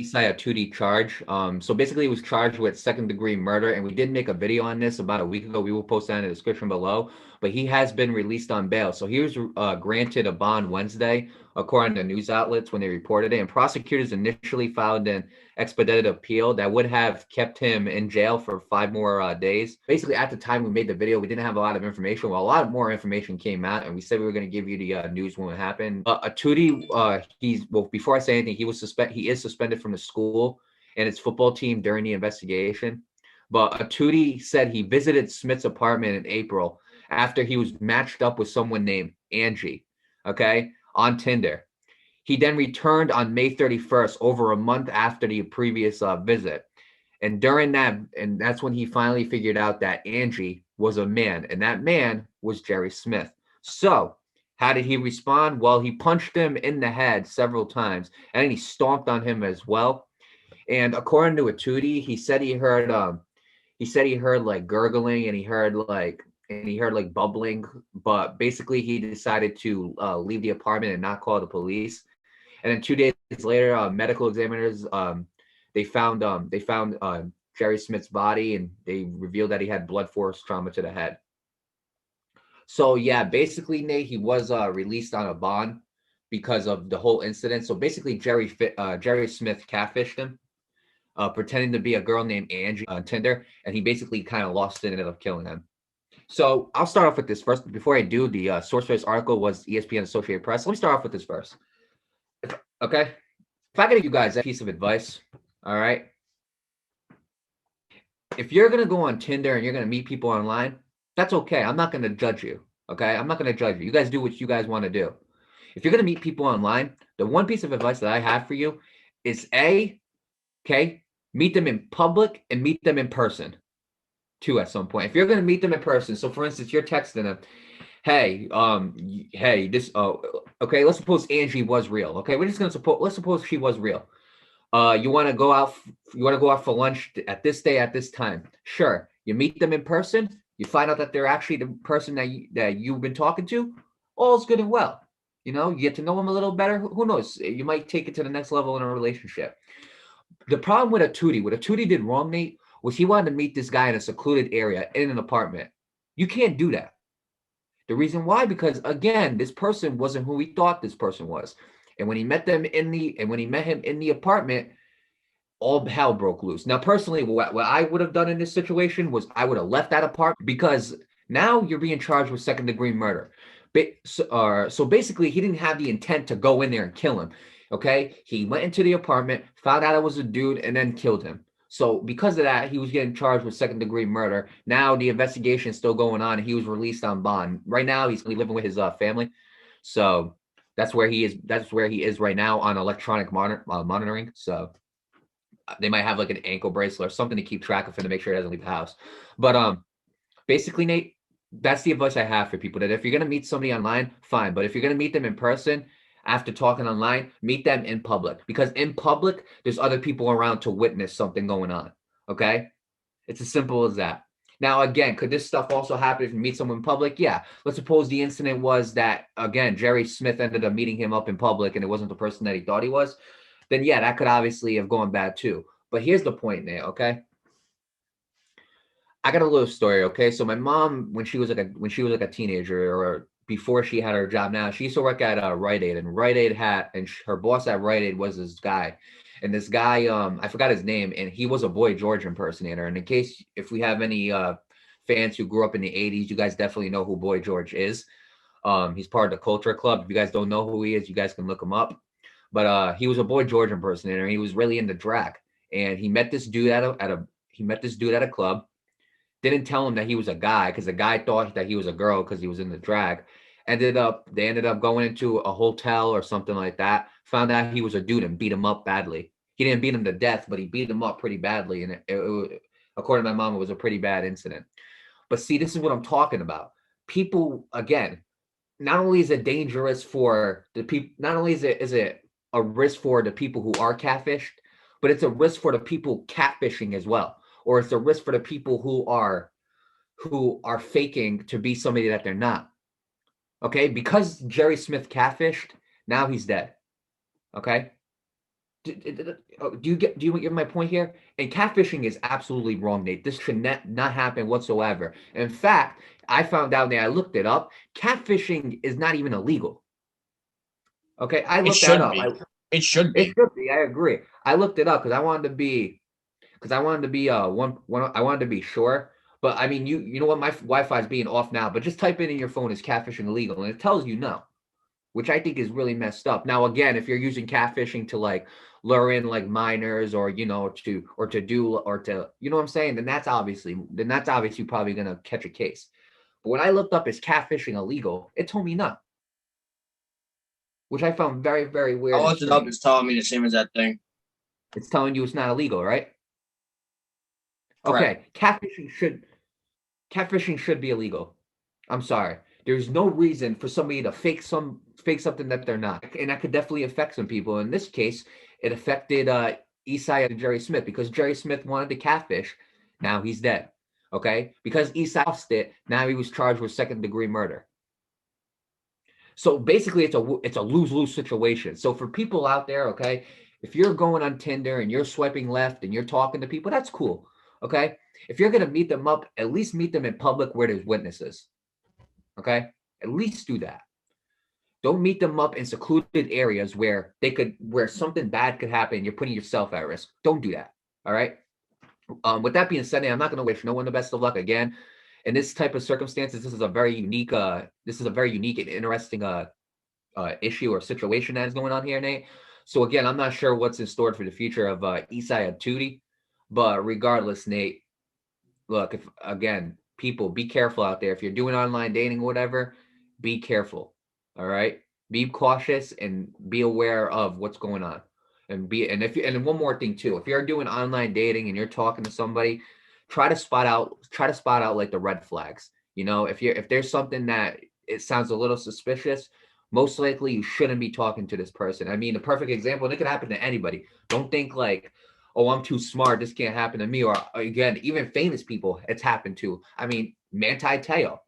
Isi Etute charge. So basically, he was charged with second-degree murder, and we did make a video on this about a week ago. We will post that in the description below. But he has been released on bail. So he was granted a bond Wednesday, according to news outlets when they reported it. And prosecutors initially filed an expedited appeal that would have kept him in jail for 5 more days. Basically, at the time we made the video, we didn't have a lot of information. Well, a lot more information came out, and we said we were going to give you the news when it happened. Etute, before I say anything, he is suspended from the school and its football team during the investigation. But Etute said he visited Smith's apartment in April after he was matched up with someone named Angie, okay, on Tinder. He then returned on May 31st, over a month after the previous visit. And during that, and that's when he finally figured out that Angie was a man, and that man was Jerry Smith. So, how did he respond? Well, he punched him in the head several times, and then he stomped on him as well. And according to Etute, he said he heard like gurgling, and he heard like bubbling. But basically, he decided to leave the apartment and not call the police. And then 2 days later, medical examiners they found Jerry Smith's body, and they revealed that he had blunt force trauma to the head. So yeah, basically, Nate, he was released on a bond because of the whole incident. So basically, Jerry Smith catfished him, pretending to be a girl named Angie on Tinder, and he basically kind of lost it and ended up killing him. So I'll start off with this first. Before I do, the source for this article was ESPN Associated Press. Let me start off with this first. Okay, if I could give you guys a piece of advice, all right, if you're gonna go on Tinder and you're gonna meet people online, that's okay. I'm not gonna judge you. Okay, I'm not gonna judge you. You guys do what you guys want to do. If you're gonna meet people online, the one piece of advice that I have for you is okay, meet them in public and meet them in person too at some point. If you're gonna meet them in person, so for instance, you're texting them, hey, okay, let's suppose Angie was real. Okay, we're just gonna let's suppose she was real. You want to go out, for lunch at this day at this time. Sure, you meet them in person, you find out that they're actually the person that you've been talking to. All's good and well. You get to know them a little better. Who knows? You might take it to the next level in a relationship. The problem with what Etute did wrong, Nate, was he wanted to meet this guy in a secluded area in an apartment. You can't do that. The reason why, because again, this person wasn't who he thought this person was. And when he met him in the apartment, all hell broke loose. Now, personally, what I would have done in this situation was I would have left that apartment, because now you're being charged with second-degree murder. So basically, he didn't have the intent to go in there and kill him. Okay, he went into the apartment, found out it was a dude, and then killed him. So because of that, he was getting charged with second-degree murder. Now the investigation is still going on, and he was released on bond. Right now, he's living with his family. So that's where he is. That's where he is right now, on electronic monitoring. So they might have like an ankle bracelet or something to keep track of him to make sure he doesn't leave the house. But basically, Nate, that's the advice I have for people, that if you're gonna meet somebody online, fine. But if you're gonna meet them in person after talking online, meet them in public, because in public there's other people around to witness something going on. Okay, it's as simple as that. Now, again, could this stuff also happen if you meet someone in public? Yeah. Let's suppose the incident was that, again, Jerry Smith ended up meeting him up in public and it wasn't the person that he thought he was. Then, yeah, that could obviously have gone bad too. But here's the point, Nate, okay? I got a little story, okay? So my mom, when she was like a teenager, or before she had her job now, she used to work at Rite Aid, and her boss at Rite Aid was this guy. And this guy, I forgot his name, and he was a Boy George impersonator. And in case, if we have any fans who grew up in the 80s, you guys definitely know who Boy George is. He's part of the Culture Club. If you guys don't know who he is, you guys can look him up. But he was a Boy George impersonator, and he was really into drag. And he met this dude at a club. Didn't tell him that he was a guy, because the guy thought that he was a girl because he was in the drag. They ended up going into a hotel or something like that. Found out he was a dude and beat him up badly. He didn't beat him to death, but he beat him up pretty badly. And according to my mom, it was a pretty bad incident. But see, this is what I'm talking about. People, again, not only is it dangerous for the people, not only is it a risk for the people who are catfished, but it's a risk for the people catfishing as well. Or it's a risk for the people who are faking to be somebody that they're not. Okay, because Jerry Smith catfished, now he's dead. Okay, Do you get my point here? And catfishing is absolutely wrong, Nate. This should not happen whatsoever. In fact, I found out, Nate, I looked it up. Catfishing is not even illegal. Okay, I It looked that should up. be. It should It be. should be. I agree. I looked it up because I wanted to be I wanted to be sure. But I mean, you know what? My Wi-Fi is being off now. But just type in your phone, is catfishing illegal, and it tells you no, which I think is really messed up. Now, again, if you're using catfishing to like lure in like minors, or to you know what I'm saying, then that's obviously probably gonna catch a case. But when I looked up, is catfishing illegal, it told me no, which I found very, very I weird and looked it up. It's strange. telling me the same as that thing. It's telling you it's not illegal, right? Correct. Okay, catfishing should be illegal. I'm sorry. There's no reason for somebody to fake something that they're not, and that could definitely affect some people. In this case, it affected Isi and Jerry Smith, because Jerry Smith wanted to catfish. Now he's dead. Okay, because Isi lost it. Now he was charged with second-degree murder. So basically, it's a lose-lose situation. So for people out there, okay, if you're going on Tinder and you're swiping left and you're talking to people, that's cool. Okay, if you're gonna meet them up, at least meet them in public where there's witnesses. Okay, at least do that. Don't meet them up in secluded areas where something bad could happen. You're putting yourself at risk. Don't do that. All right. With that being said, I'm not going to wish no one the best of luck again. In this type of circumstances, this is a very unique and interesting issue or situation that is going on here, Nate. So again, I'm not sure what's in store for the future of Isi Etute, but regardless, Nate, look, if again, people, be careful out there. If you're doing online dating or whatever, be careful. All right, be cautious and be aware of what's going on. And one more thing too, if you're doing online dating and you're talking to somebody, try to spot out like the red flags. You know, if there's something that it sounds a little suspicious, most likely you shouldn't be talking to this person. I mean, a perfect example, and it could happen to anybody. Don't think like, oh, I'm too smart, this can't happen to me. Or again, even famous people, it's happened to. I mean, Manti Teo,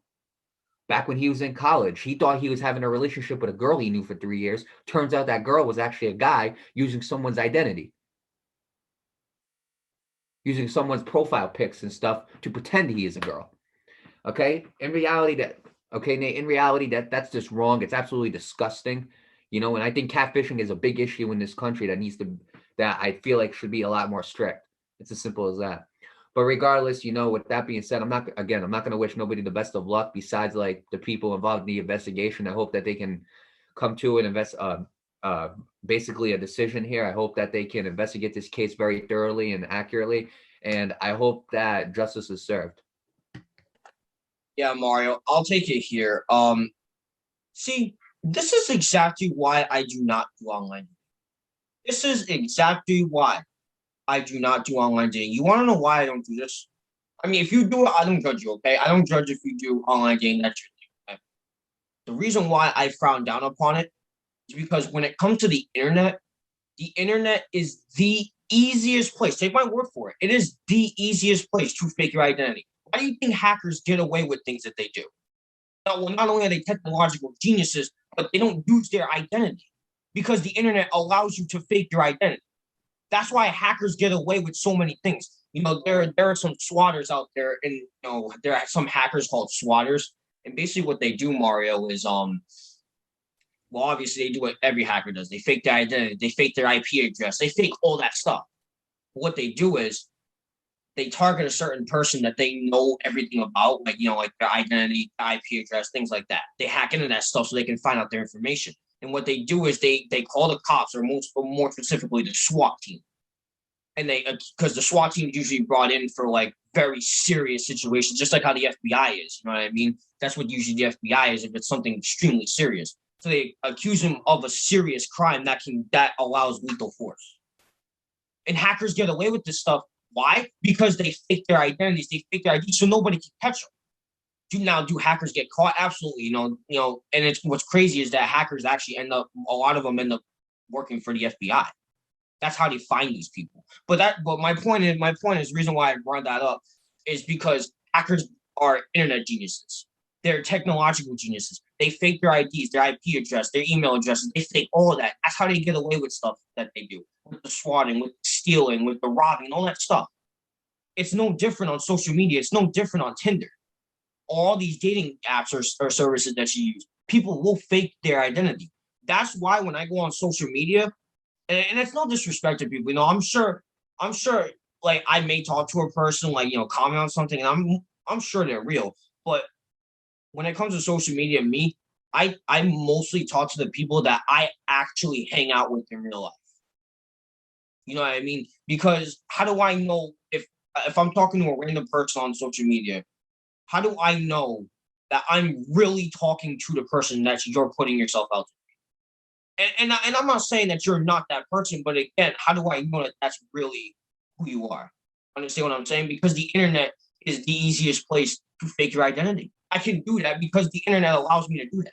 back when he was in college, he thought he was having a relationship with a girl he knew for 3 years. Turns out that girl was actually a guy using someone's identity, using someone's profile pics and stuff to pretend he is a girl. Okay, Nate, in reality, that's just wrong. It's absolutely disgusting. You know, and I think catfishing is a big issue in this country that I feel like should be a lot more strict. It's as simple as that. But regardless, with that being said, I'm not going to wish nobody the best of luck besides like the people involved in the investigation. I hope that they can come to an basically a decision here. I hope that they can investigate this case very thoroughly and accurately, and I hope that justice is served. Yeah, Mario, I'll take it here. See, this is exactly why I do not do online. This is exactly why I do not do online dating. You want to know why I don't do this? I mean, if you do it, I don't judge you, okay? I don't judge if you do online dating. That's your thing. Okay? The reason why I frown down upon it is because when it comes to the internet is the easiest place. Take my word for it. It is the easiest place to fake your identity. Why do you think hackers get away with things that they do? Not only are they technological geniuses, but they don't use their identity because the internet allows you to fake your identity. That's why hackers get away with so many things. There are some swatters out there, and there are some hackers called swatters. And basically, what they do, Mario, is well, obviously they do what every hacker does. They fake their identity, they fake their IP address, they fake all that stuff. But what they do is they target a certain person that they know everything about, like their identity, IP address, things like that. They hack into that stuff so they can find out their information. And what they do is they call the cops, or more specifically the SWAT team. And because the SWAT team is usually brought in for like very serious situations, just like how the FBI is. You know what I mean? That's what usually the FBI is if it's something extremely serious. So they accuse him of a serious crime that allows lethal force. And hackers get away with this stuff. Why? Because they fake their identities, they fake their IDs, so nobody can catch them. Do hackers get caught? Absolutely. And it's what's crazy is that hackers actually a lot of them end up working for the FBI. That's how they find these people. But my point is, the reason why I brought that up is because hackers are internet geniuses. They're technological geniuses. They fake their IDs, their IP address, their email addresses. They fake all of that. That's how they get away with stuff that they do. with the swatting, with the stealing, with the robbing, all that stuff. It's no different on social media. It's no different on Tinder. All these dating apps or services that you use, people will fake their identity. That's why when I go on social media, and it's no disrespect to people, I'm sure, like I may talk to a person, like comment on something, and I'm sure they're real. But when it comes to social media, I mostly talk to the people that I actually hang out with in real life. You know what I mean? Because how do I know if I'm talking to a random person on social media? How do I know that I'm really talking to the person that you're putting yourself out to? And I'm not saying that you're not that person, but again, how do I know that that's really who you are? Understand what I'm saying? Because the internet is the easiest place to fake your identity. I can do that because the internet allows me to do that.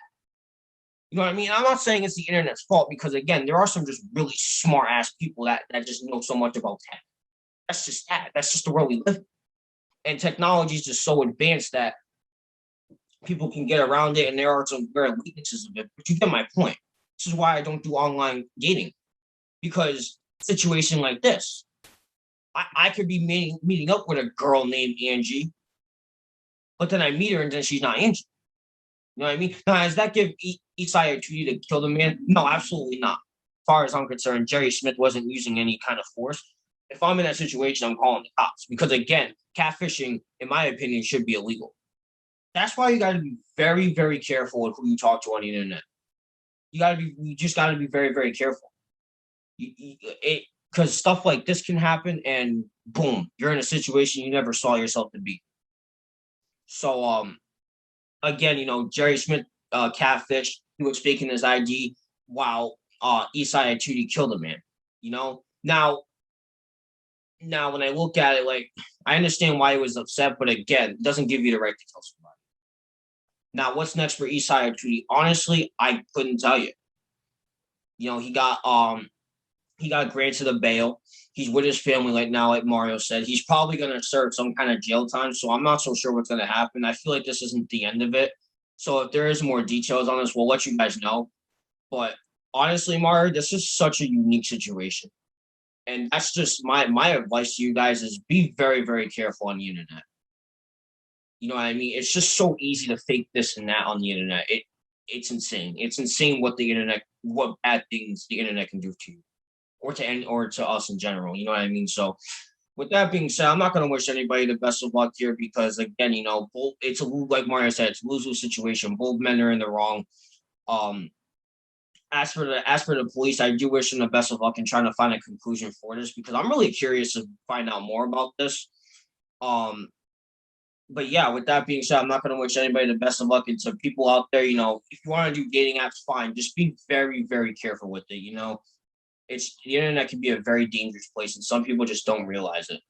You know what I mean? I'm not saying it's the internet's fault because again, there are some just really smart ass people that just know so much about tech. That's just that. That's just the world we live in. And technology is just so advanced that people can get around it, and there are some very weaknesses of it. But you get my point. This is why I don't do online dating, because situation like this, I could be meeting up with a girl named Angie, but then I meet her and then she's not Angie. You know what I mean? Now, does that give Isi Etute to kill the man? No, absolutely not. As far as I'm concerned, Jerry Smith wasn't using any kind of force. If I'm in that situation, I'm calling the cops because, again, catfishing, in my opinion, should be illegal. That's why you got to be very, very careful with who you talk to on the internet. You just got to be very, very careful. Because stuff like this can happen, and boom, you're in a situation you never saw yourself to be. So, again, Jerry Smith catfish. He was faking his ID while Isi Etute killed a man. Now when I look at it, like I understand why he was upset, but again, it doesn't give you the right to kill somebody. Now, what's next for Isi Etute? Honestly, I couldn't tell you. He got granted a bail. He's with his family right now, like Mario said. He's probably going to serve some kind of jail time, so I'm not so sure what's going to happen. I feel like this isn't the end of it. So if there is more details on this, we'll let you guys know. But honestly, Mario, this is such a unique situation. And that's just my advice to you guys is be very, very careful on the internet. You know what I mean? It's just so easy to fake this and that on the internet. It's insane. It's insane what bad things the internet can do to you or to us in general. You know what I mean? So with that being said, I'm not going to wish anybody the best of luck here because again, it's like Mario said, it's a lose-lose situation. Both men are in the wrong. As for the police, I do wish them the best of luck in trying to find a conclusion for this because I'm really curious to find out more about this. But yeah, with that being said, I'm not going to wish anybody the best of luck. And to people out there, if you want to do dating apps, fine. Just be very, very careful with it. The internet can be a very dangerous place, and some people just don't realize it.